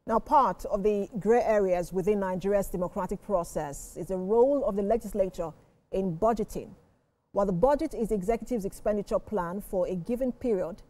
Now, part of the grey areas within Nigeria's democratic process is the role of the legislature in budgeting. While the budget is the executive's expenditure plan for a given period,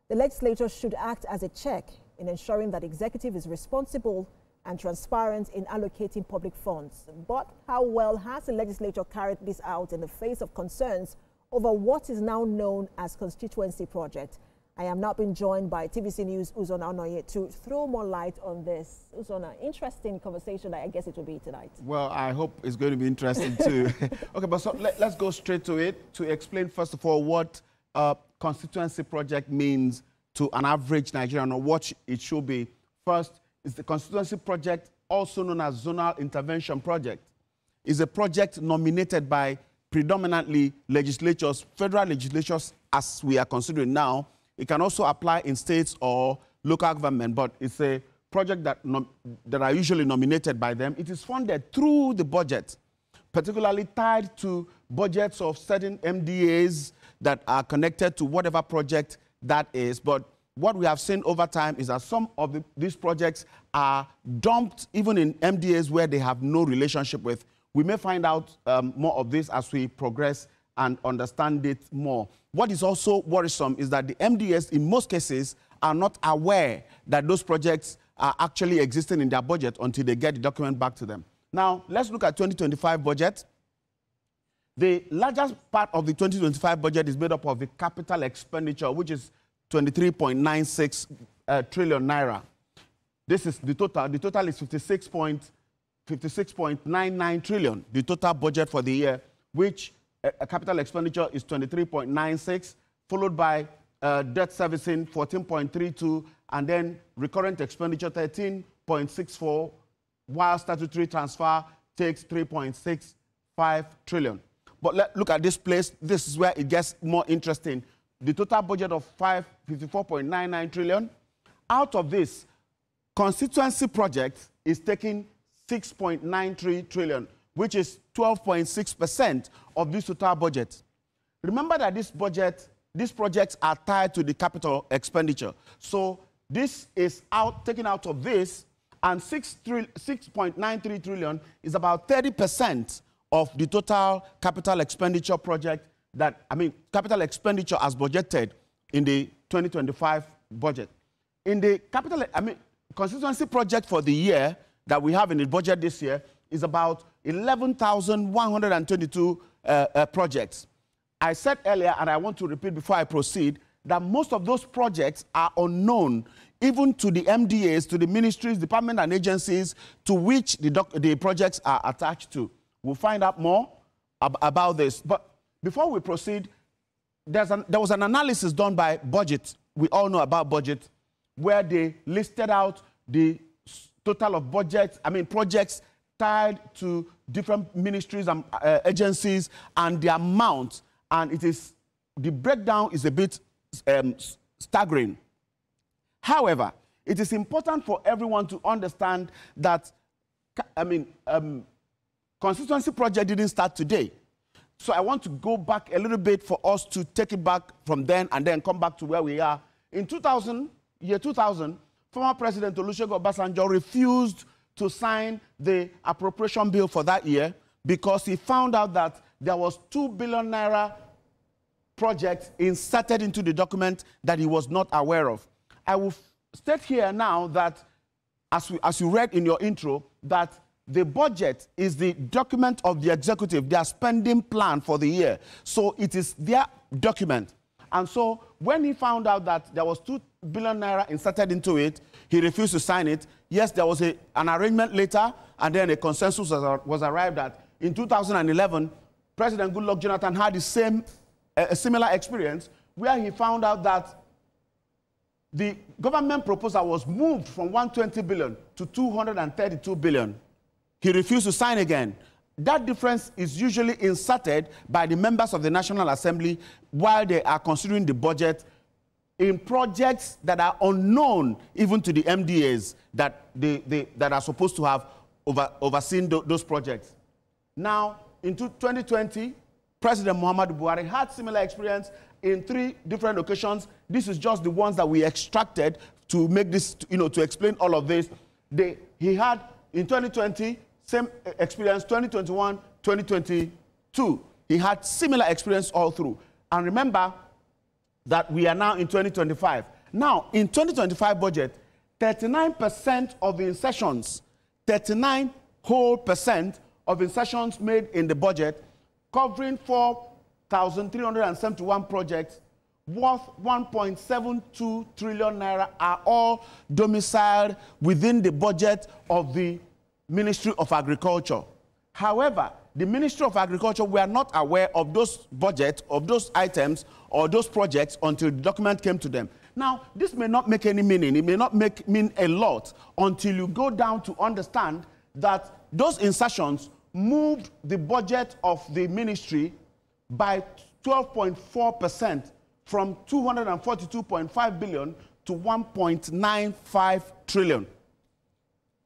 the legislature should act as a check in ensuring that the executive is responsible and transparent in allocating public funds. But how well has the legislature carried this out in the face of concerns over what is now known as Constituency project? I am now being joined by TVC News On to throw more light on this. Uzona, interesting conversation I guess it will be tonight. Well, I hope it's going to be interesting too. Okay, but so let's go straight to it to explain first of all what Constituency project means to an average Nigerian, or what it should be. First is the Constituency project, also known as Zonal Intervention Project, is a project nominated by predominantly legislatures, federal legislatures as we are considering now. It can also apply in states or local government, but it's a project that are usually nominated by them. It is funded through the budget, particularly tied to budgets of certain MDAs that are connected to whatever project that is. But what we have seen over time is that some of these projects are dumped even in MDAs where they have no relationship with. We may find out more of this as we progress and understand it more. What is also worrisome is that the MDAs, in most cases, are not aware that those projects are actually existing in their budget until they get the document back to them. Now, let's look at 2025 budget. The largest part of the 2025 budget is made up of the capital expenditure, which is 23.96 trillion naira. This is the total. The total is 56.99 trillion, the total budget for the year, which capital expenditure is 23.96, followed by debt servicing 14.32, and then recurrent expenditure 13.64, while statutory transfer takes 3.65 trillion. But look at this place. This is where it gets more interesting. The total budget of 54.99 trillion. Out of this, Constituency project is taking 6.93 trillion, which is 12.6% of this total budget. Remember that these projects are tied to the capital expenditure. So this is taken out of this, and 6.93 trillion is about 30% of the total capital expenditure project capital expenditure as budgeted in the 2025 budget. In the Constituency project for the year that we have in the budget this year is about 11,122 projects. I said earlier, and I want to repeat before I proceed, that most of those projects are unknown, even to the MDAs, to the ministries, departments, and agencies to which the projects are attached to. We'll find out more about this. But before we proceed, there was an analysis done by Budget. We all know about Budget, where they listed out the total of projects tied to different ministries and agencies and the amount, and the breakdown is a bit staggering. However, it is important for everyone to understand that Constituency project didn't start today. So I want to go back a little bit for us to take it back from then and then come back to where we are. In year 2000, former President Olusegun Obasanjo refused to sign the appropriation bill for that year because he found out that there was 2 billion naira projects inserted into the document that he was not aware of. I will state here now that, as you read in your intro, that the budget is the document of the executive, their spending plan for the year. So it is their document. And so when he found out that there was 2 billion naira inserted into it, he refused to sign it. Yes, there was an arrangement later, and then a consensus was arrived at. In 2011, President Goodluck Jonathan had a similar experience, where he found out that the government proposal was moved from 120 billion to 232 billion. He refused to sign again. That difference is usually inserted by the members of the National Assembly while they are considering the budget in projects that are unknown even to the MDAs that are supposed to have overseen those projects. Now, in 2020, President Muhammadu Buhari had similar experience in 3 different occasions. This is just the ones that we extracted to make this, to explain all of this. He had, in 2020, same experience, 2021, 2022. He had similar experience all through. And remember that we are now in 2025. Now, in 2025 budget, 39% of the insertions, 39% of insertions made in the budget, covering 4,371 projects, worth 1.72 trillion naira, are all domiciled within the budget of the Ministry of Agriculture. However, the Ministry of Agriculture were not aware of those budgets, of those items, or those projects until the document came to them. Now, this may not make any meaning. It may not mean a lot until you go down to understand that those insertions moved the budget of the ministry by 12.4%, from 242.5 billion to 1.95 trillion.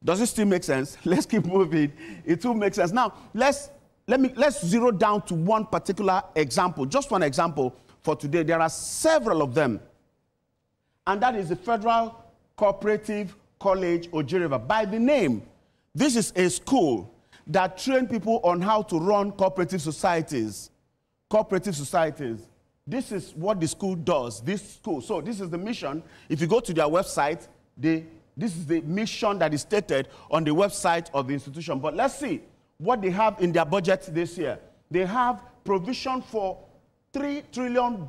Does it still make sense? Let's keep moving. It will make sense. Now, let's zero down to one particular example, just one example for today. There are several of them. And that is the Federal Cooperative College, Ojiriva. By the name, this is a school that trains people on how to run cooperative societies. Cooperative societies. This is what the school does, this school. So this is the mission. If you go to their website, this is the mission that is stated on the website of the institution. But let's see what they have in their budget this year. They have provision for 3 billion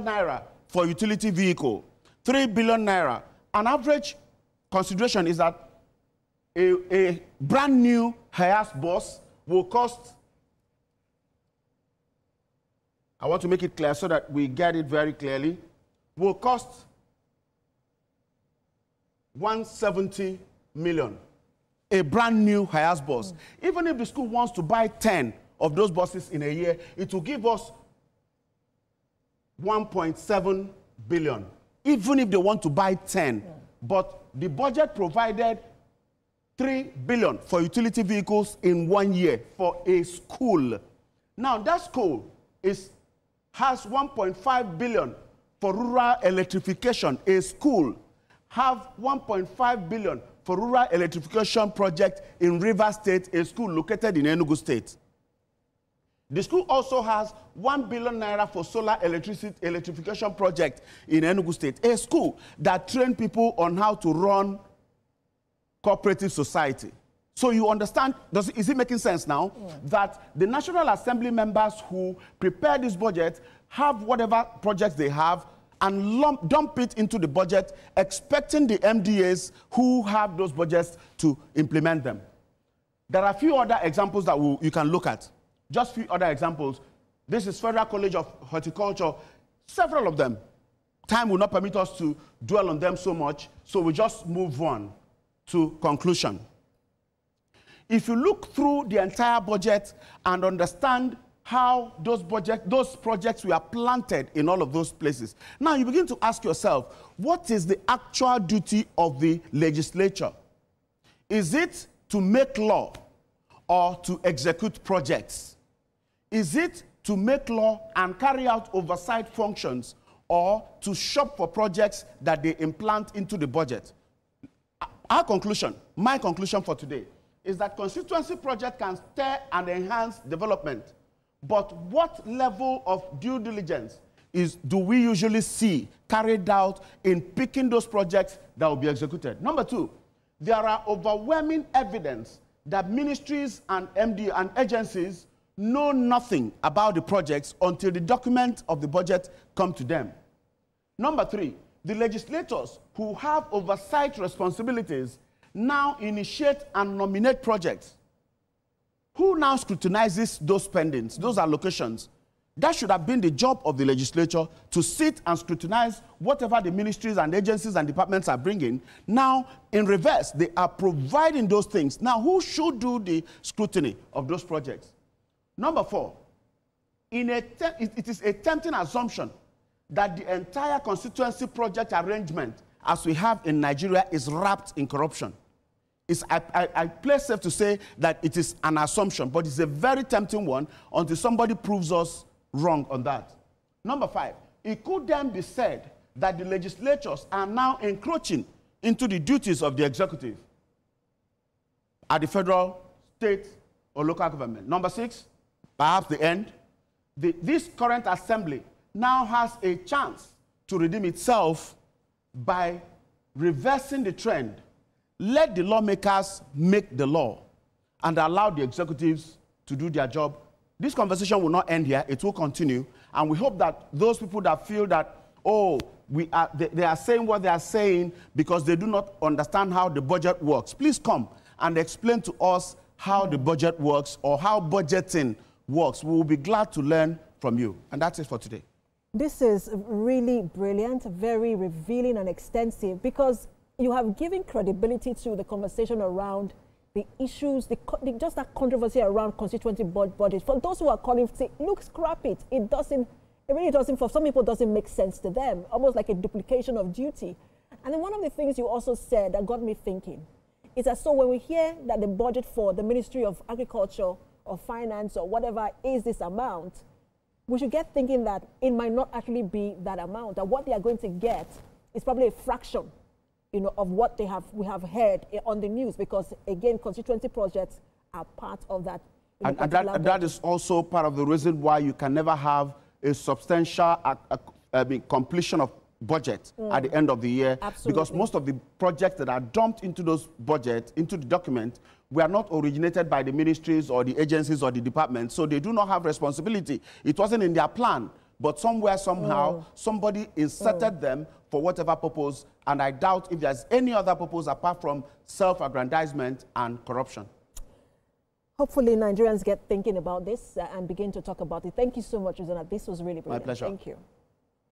naira for utility vehicle. 3 billion naira. An average consideration is that a brand new Hiace bus will cost, I want to make it clear so that we get it very clearly, will cost 170 million. A brand new Hiace bus. Even if the school wants to buy 10 of those buses in a year, it will give us 1.7 billion. Even if they want to buy 10. But the budget provided 3 billion for utility vehicles in 1 year for a school. Now that school has 1.5 billion for rural electrification. A school have 1.5 billion for rural electrification project in Rivers State, a school located in Enugu State. The school also has 1 billion naira for solar electrification project in Enugu State, a school that trains people on how to run cooperative society. So you understand, is it making sense now? Yeah. That the National Assembly members who prepare this budget have whatever projects they have and dump it into the budget, expecting the MDAs who have those budgets to implement them. There are a few other examples that you can look at. Just a few other examples. This is Federal College of Horticulture, several of them. Time will not permit us to dwell on them so much, so we just move on to conclusion. If you look through the entire budget and understand how those projects were planted in all of those places, now you begin to ask yourself, what is the actual duty of the legislature? Is it to make law or to execute projects? Is it to make law and carry out oversight functions, or to shop for projects that they implant into the budget? Our conclusion, my conclusion for today, is that constituency project can stir and enhance development. But what level of due diligence do we usually see carried out in picking those projects that will be executed? Number two, there are overwhelming evidence that ministries and MD and agencies know nothing about the projects until the document of the budget come to them. Number three, the legislators who have oversight responsibilities now initiate and nominate projects. Who now scrutinizes those spendings, those allocations? That should have been the job of the legislature, to sit and scrutinize whatever the ministries and agencies and departments are bringing. Now, in reverse, they are providing those things. Now, who should do the scrutiny of those projects? Number four, it is a tempting assumption that the entire constituency project arrangement, as we have in Nigeria, is wrapped in corruption. I play safe to say that it is an assumption, but it's a very tempting one until somebody proves us wrong on that. Number five, it could then be said that the legislatures are now encroaching into the duties of the executive. at the federal, state, or local government. Number 6, perhaps the end, this current assembly now has a chance to redeem itself by reversing the trend. Let the lawmakers make the law and allow the executives to do their job. This conversation will not end here. It will continue. And we hope that those people that feel that, oh, they are saying what they are saying because they do not understand how the budget works, please come and explain to us how the budget works or how budgeting works. We will be glad to learn from you. And that's it for today. This is really brilliant, very revealing and extensive, because you have given credibility to the conversation around the issues, just that controversy around constituency budget. For those who are calling, say, look, scrap it. It really doesn't, for some people, doesn't make sense to them, almost like a duplication of duty. And then one of the things you also said that got me thinking is that, so when we hear that the budget for the Ministry of Agriculture or Finance or whatever is this amount, we should get thinking that it might not actually be that amount, that what they are going to get is probably a fraction, of what we have heard on the news, because again, constituency projects are part of that. And that is also part of the reason why you can never have a substantial completion of budget at the end of the year. Absolutely. Because most of the projects that are dumped into those budgets, into the document, were not originated by the ministries or the agencies or the departments, so they do not have responsibility. It wasn't in their plan, but somewhere, somehow, somebody inserted them for whatever purpose, and I doubt if there's any other purpose apart from self-aggrandizement and corruption. Hopefully, Nigerians get thinking about this and begin to talk about it. Thank you so much, Uzana. This was really brilliant. My pleasure. Thank you.